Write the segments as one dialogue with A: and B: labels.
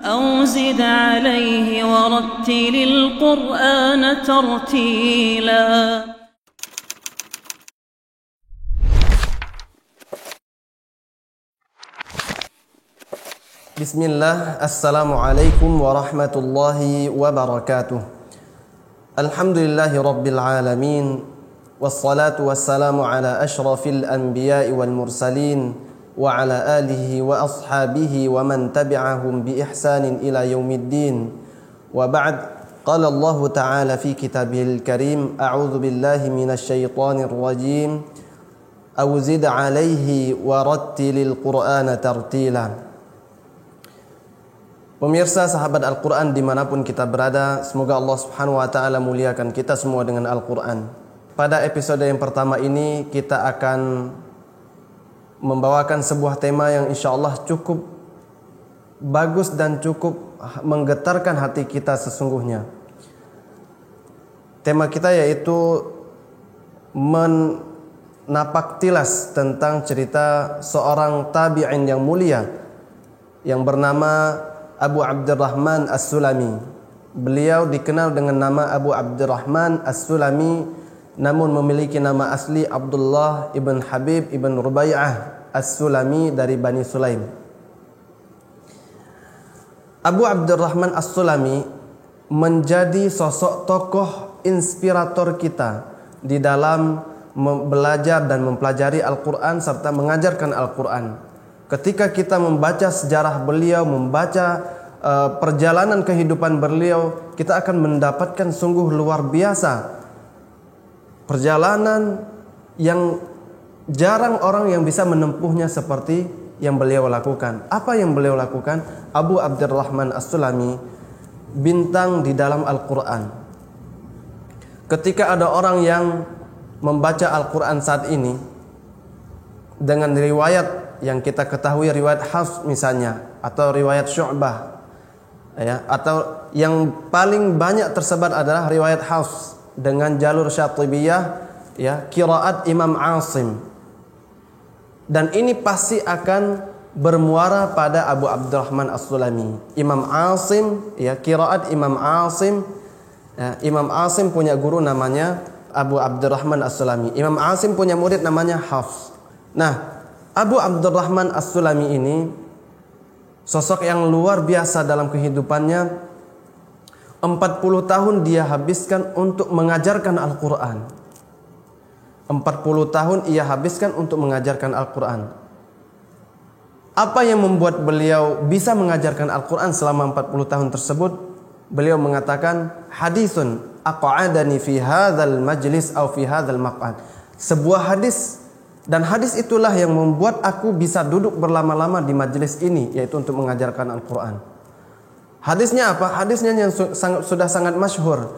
A: أو زد عليه ورتل القرآن ترتيلا.
B: Bismillah, Assalamualaikum warahmatullahi wabarakatuh. Alhamdulillahi rabbil alamin. Wassalatu wassalamu ala ashrafil anbiya'i wal mursalin wa ala alihi wa ashabihi wa man tabi'ahum bi ihsanin ila yaumiddin. Wa ba'd, qala Allah ta'ala fi kitabihil karim, a'udzu billahi minasy syaithanir rajim. Aw zid 'alaihi wa rattilil qur'ana tartila. Pemirsa sahabat Al-Quran dimanapun kita berada, semoga Allah subhanahu wa ta'ala muliakan kita semua dengan Al-Quran. Pada episode yang pertama ini kita akan membawakan sebuah tema yang insya Allah cukup bagus dan cukup menggetarkan hati kita sesungguhnya. Tema kita yaitu menapak tilas tentang cerita seorang tabi'in yang mulia yang bernama Abu Abdurrahman As-Sulami. Beliau dikenal dengan nama Abu Abdurrahman As-Sulami, namun memiliki nama asli Abdullah ibn Habib ibn Rubay'ah As-Sulami dari Bani Sulaim. Abu Abdurrahman As-Sulami menjadi sosok tokoh inspirator kita di dalam belajar dan mempelajari Al-Quran serta mengajarkan Al-Quran. Ketika kita membaca sejarah beliau, membaca perjalanan kehidupan beliau, kita akan mendapatkan sungguh luar biasa perjalanan yang jarang orang yang bisa menempuhnya seperti yang beliau lakukan. Apa yang beliau lakukan? Abu Abdurrahman As-Sulami bintang di dalam Al-Quran. Ketika ada orang yang membaca Al-Quran saat ini dengan riwayat yang kita ketahui, riwayat Hafs misalnya, atau riwayat Syu'bah, ya, atau yang paling banyak tersebar adalah riwayat Hafs dengan jalur Syatibiyah, ya, qiraat Imam Asim. Dan ini pasti akan bermuara pada Abu Abdurrahman As-Sulami. Imam Asim, ya, qiraat Imam Asim, ya, Imam Asim punya guru namanya Abu Abdurrahman As-Sulami. Imam Asim punya murid namanya Hafs. Nah, Abu Abdurrahman As-Sulami ini sosok yang luar biasa dalam kehidupannya. 40 tahun dia habiskan untuk mengajarkan Al-Quran. 40 tahun ia habiskan untuk mengajarkan Al-Quran. Apa yang membuat beliau bisa mengajarkan Al-Quran selama 40 tahun tersebut? Beliau mengatakan, hadisun aq'adani fi hadzal majlis aw fi hadzal maq'ad. Sebuah hadis, dan hadis itulah yang membuat aku bisa duduk berlama-lama di majelis ini, yaitu untuk mengajarkan Al-Quran. Hadisnya apa? Hadisnya yang sudah sangat masyhur,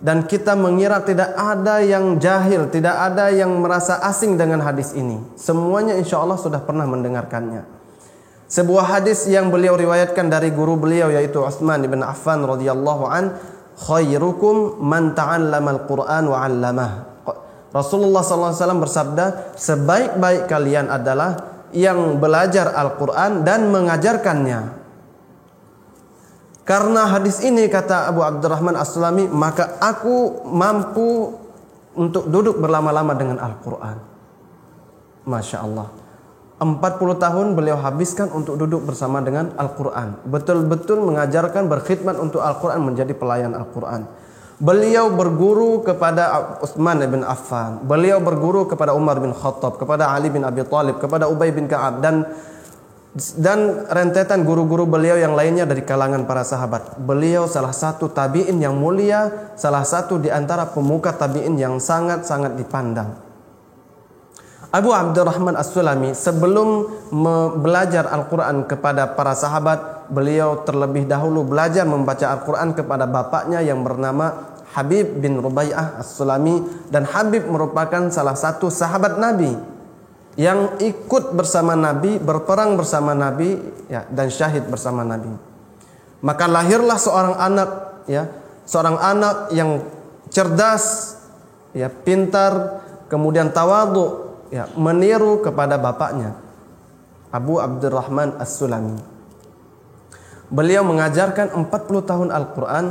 B: dan kita mengira tidak ada yang jahil, tidak ada yang merasa asing dengan hadis ini. Semuanya insya Allah sudah pernah mendengarkannya. Sebuah hadis yang beliau riwayatkan dari guru beliau, yaitu Utsman bin Affan radhiyallahu an, khairukum man ta'allamal Qur'an wa 'allamah. Rasulullah SAW bersabda, sebaik-baik kalian adalah yang belajar Al-Quran dan mengajarkannya. Karena hadis ini, kata Abu Abdurrahman As-Sulami, maka aku mampu untuk duduk berlama-lama dengan Al-Quran. Masya Allah, 40 tahun beliau habiskan untuk duduk bersama dengan Al-Quran. Betul-betul mengajarkan, berkhidmat untuk Al-Quran, menjadi pelayan Al-Quran. Beliau berguru kepada Utsman bin Affan, beliau berguru kepada Umar bin Khattab, kepada Ali bin Abi Thalib, kepada Ubay bin Ka'ab, dan rentetan guru-guru beliau yang lainnya dari kalangan para sahabat. Beliau salah satu tabi'in yang mulia, salah satu di antara pemuka tabi'in yang sangat-sangat dipandang. Abu Abdurrahman As-Sulami sebelum belajar Al-Quran kepada para sahabat, beliau terlebih dahulu belajar membaca Al-Quran kepada bapaknya yang bernama Habib bin Rubay'ah As-Sulami. Dan Habib merupakan salah satu sahabat Nabi yang ikut bersama Nabi, berperang bersama Nabi, ya, dan syahid bersama Nabi. Maka lahirlah seorang anak, ya, seorang anak yang cerdas, ya, pintar, kemudian tawadhu, ya, meniru kepada bapaknya Abu Abdurrahman As-Sulami. Beliau mengajarkan 40 tahun Al-Quran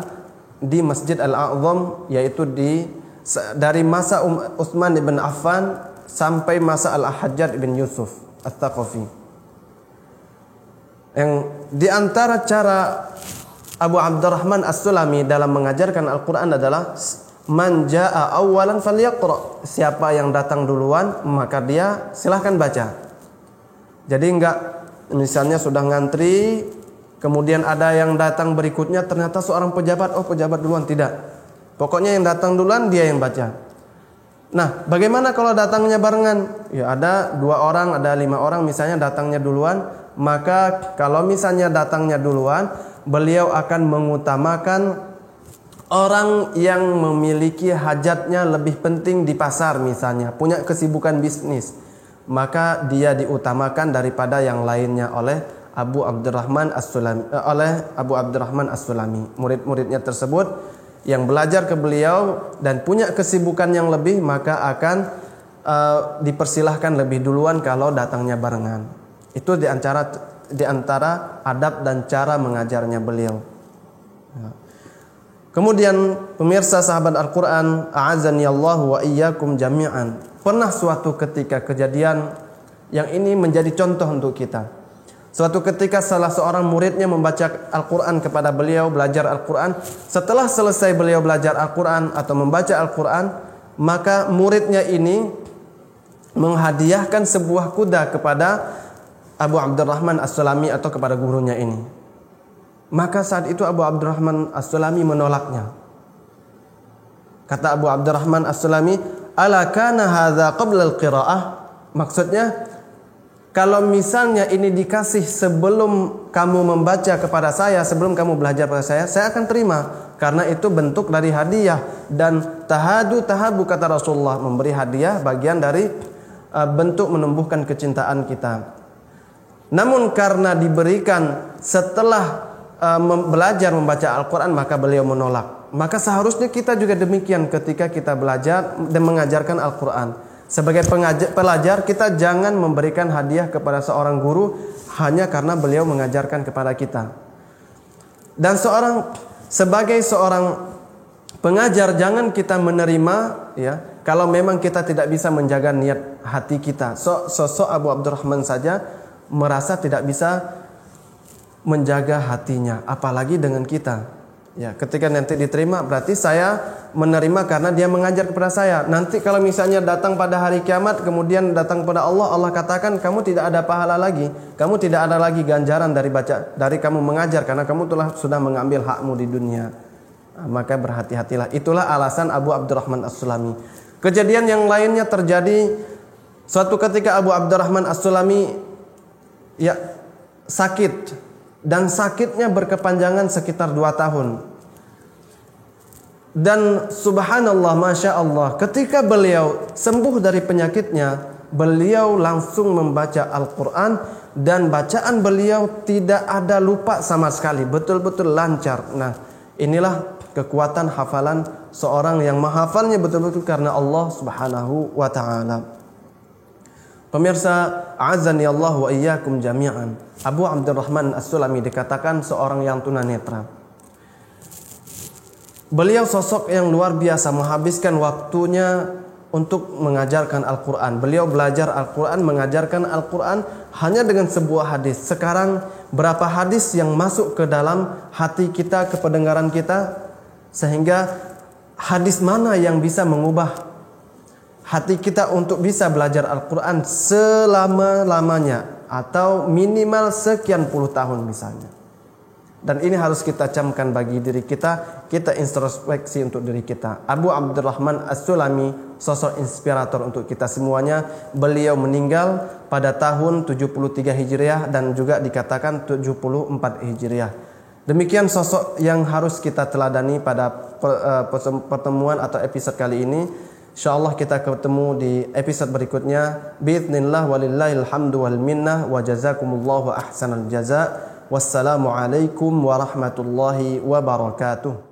B: di Masjid Al-A'zam, yaitu dari masa Utsman bin Affan sampai masa Al-Hajjaj bin Yusuf Ats-Tsaqafi. Yang di antara cara Abu Abdurrahman As-Sulami dalam mengajarkan Al-Quran adalah man jaa awalan falyaqra. Siapa yang datang duluan maka dia silahkan baca. Jadi enggak misalnya sudah ngantri, kemudian ada yang datang berikutnya ternyata seorang pejabat, pejabat duluan, tidak. Pokoknya yang datang duluan dia yang baca. Nah, bagaimana kalau datangnya barengan? Ya ada 2 orang, ada 5 orang misalnya datangnya duluan, maka kalau misalnya datangnya duluan, beliau akan mengutamakan orang yang memiliki hajatnya lebih penting di pasar misalnya, punya kesibukan bisnis, maka dia diutamakan daripada yang lainnya oleh Abu Abdurrahman As-Sulami. Murid-muridnya tersebut yang belajar ke beliau dan punya kesibukan yang lebih, maka akan dipersilahkan lebih duluan kalau datangnya barengan. Itu di antara adab dan cara mengajarnya beliau. Kemudian pemirsa sahabat Al-Quran, a'azani Allah wa iyyakum jami'an. Pernah suatu ketika kejadian yang ini menjadi contoh untuk kita. Suatu ketika salah seorang muridnya membaca Al-Quran kepada beliau, belajar Al-Quran. Setelah selesai beliau belajar Al-Quran atau membaca Al-Quran, maka muridnya ini menghadiahkan sebuah kuda kepada Abu Abdurrahman As-Sulami atau kepada gurunya ini. Maka saat itu Abu Abdurrahman As-Sulami menolaknya. Kata Abu Abdurrahman As-Sulami, ala kana hadza qabla al-qiraah? Maksudnya, kalau misalnya ini dikasih sebelum kamu membaca kepada saya, sebelum kamu belajar pada saya akan terima, karena itu bentuk dari hadiah. Dan tahabu kata Rasulullah, memberi hadiah bagian dari bentuk menumbuhkan kecintaan kita. Namun karena diberikan setelah belajar membaca Al-Quran, maka beliau menolak. Maka seharusnya kita juga demikian ketika kita belajar dan mengajarkan Al-Quran. Sebagai pelajar, kita jangan memberikan hadiah kepada seorang guru hanya karena beliau mengajarkan kepada kita. Dan sebagai seorang pengajar, jangan kita menerima ya kalau memang kita tidak bisa menjaga niat hati kita. Sosok Abu Abdurrahman saja merasa tidak bisa menjaga hatinya, apalagi dengan kita. Ya, ketika nanti diterima berarti saya menerima karena dia mengajar kepada saya. Nanti kalau misalnya datang pada hari kiamat, kemudian datang kepada Allah, Allah katakan kamu tidak ada pahala lagi, kamu tidak ada lagi ganjaran dari kamu mengajar karena kamu sudah mengambil hakmu di dunia. Nah, maka berhati-hatilah. Itulah alasan Abu Abdurrahman As-Sulami. Kejadian yang lainnya terjadi suatu ketika Abu Abdurrahman As-Sulami sakit. Dan sakitnya berkepanjangan sekitar 2 tahun. Dan subhanallah, masya Allah, ketika beliau sembuh dari penyakitnya, beliau langsung membaca Al-Quran. Dan bacaan beliau tidak ada lupa sama sekali, betul-betul lancar. Nah, inilah kekuatan hafalan seorang yang menghafalnya betul-betul karena Allah subhanahu wa ta'ala. Pemirsa, a'azani Allah wa iyyakum jami'an. Abu Abdurrahman As-Sulami dikatakan seorang yang tunanetra. Beliau sosok yang luar biasa, menghabiskan waktunya untuk mengajarkan Al-Quran. Beliau belajar Al-Quran, mengajarkan Al-Quran hanya dengan sebuah hadis. Sekarang berapa hadis yang masuk ke dalam hati kita, ke pendengaran kita, sehingga hadis mana yang bisa mengubah hati kita untuk bisa belajar Al-Quran selama-lamanya atau minimal sekian puluh tahun misalnya. Dan ini harus kita camkan bagi diri kita, kita introspeksi untuk diri kita. Abu Abdurrahman As-Sulami, sosok inspirator untuk kita semuanya. Beliau meninggal pada tahun 73 Hijriah dan juga dikatakan 74 Hijriah. Demikian sosok yang harus kita teladani pada pertemuan atau episode kali ini. InsyaAllah kita ketemu di episode berikutnya. Bi'idznillah walillahil hamdu wal minnah wa jazakumullahu ahsanal jaza. Wassalamualaikum warahmatullahi wabarakatuh.